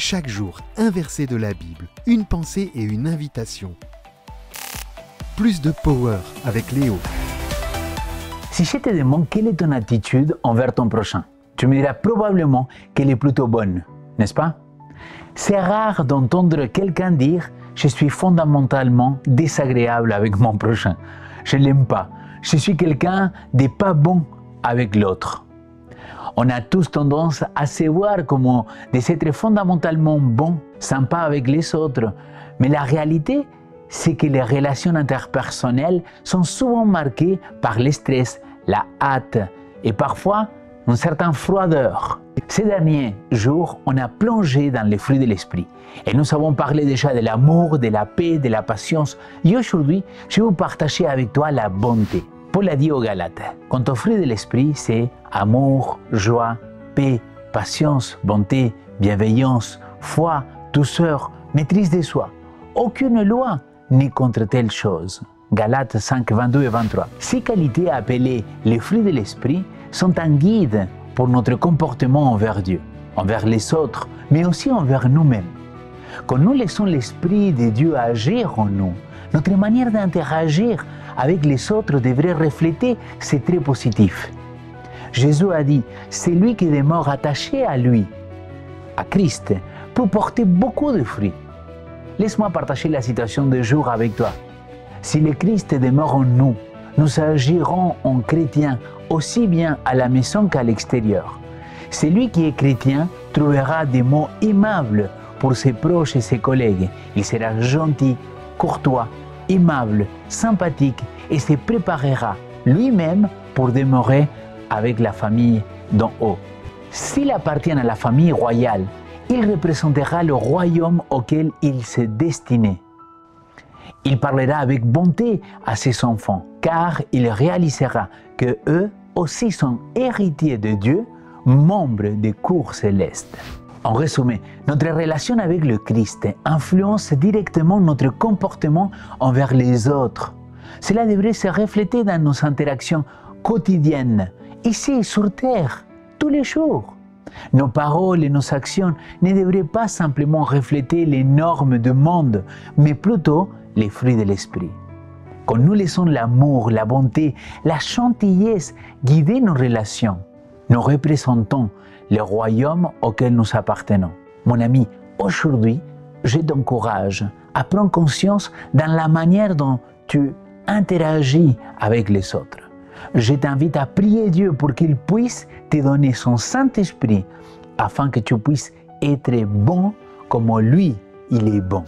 Chaque jour, un verset de la Bible, une pensée et une invitation. Plus de power avec Léo. Si je te demande quelle est ton attitude envers ton prochain, tu me diras probablement qu'elle est plutôt bonne, n'est-ce pas? C'est rare d'entendre quelqu'un dire « Je suis fondamentalement désagréable avec mon prochain. Je ne l'aime pas. Je suis quelqu'un de pas bon avec l'autre. » On a tous tendance à se voir comme des êtres fondamentalement bons, sympas avec les autres. Mais la réalité, c'est que les relations interpersonnelles sont souvent marquées par le stress, la hâte et parfois une certaine froideur. Ces derniers jours, on a plongé dans les fruits de l'esprit et nous avons parlé déjà de l'amour, de la paix, de la patience. Et aujourd'hui, je vais vous partager avec toi la bonté. Paul a dit aux Galates, quant au fruit de l'esprit, c'est amour, joie, paix, patience, bonté, bienveillance, foi, douceur, maîtrise de soi. Aucune loi n'est contre telle chose. Galates 5, 22 et 23. Ces qualités appelées les fruits de l'esprit sont un guide pour notre comportement envers Dieu, envers les autres, mais aussi envers nous-mêmes. Quand nous laissons l'Esprit de Dieu agir en nous, notre manière d'interagir avec les autres devrait refléter ces traits positifs. Jésus a dit, c'est lui qui demeure attaché à lui, à Christ, peut porter beaucoup de fruits. Laisse-moi partager la citation du jour avec toi. Si le Christ demeure en nous, nous agirons en chrétiens aussi bien à la maison qu'à l'extérieur. Celui qui est chrétien trouvera des mots aimables pour ses proches et ses collègues. Il sera gentil, courtois, aimable, sympathique et se préparera lui-même pour demeurer avec la famille d'en haut. S'il appartient à la famille royale, il représentera le royaume auquel il s'est destiné. Il parlera avec bonté à ses enfants, car il réalisera que eux aussi sont héritiers de Dieu, membres des cours célestes. En résumé, notre relation avec le Christ influence directement notre comportement envers les autres. Cela devrait se refléter dans nos interactions quotidiennes, ici sur Terre, tous les jours. Nos paroles et nos actions ne devraient pas simplement refléter les normes du monde, mais plutôt les fruits de l'esprit. Quand nous laissons l'amour, la bonté, la gentillesse guider nos relations, nous représentons le royaume auquel nous appartenons. Mon ami, aujourd'hui, je t'encourage à prendre conscience dans la manière dont tu interagis avec les autres. Je t'invite à prier Dieu pour qu'il puisse te donner son Saint-Esprit afin que tu puisses être bon comme lui, il est bon.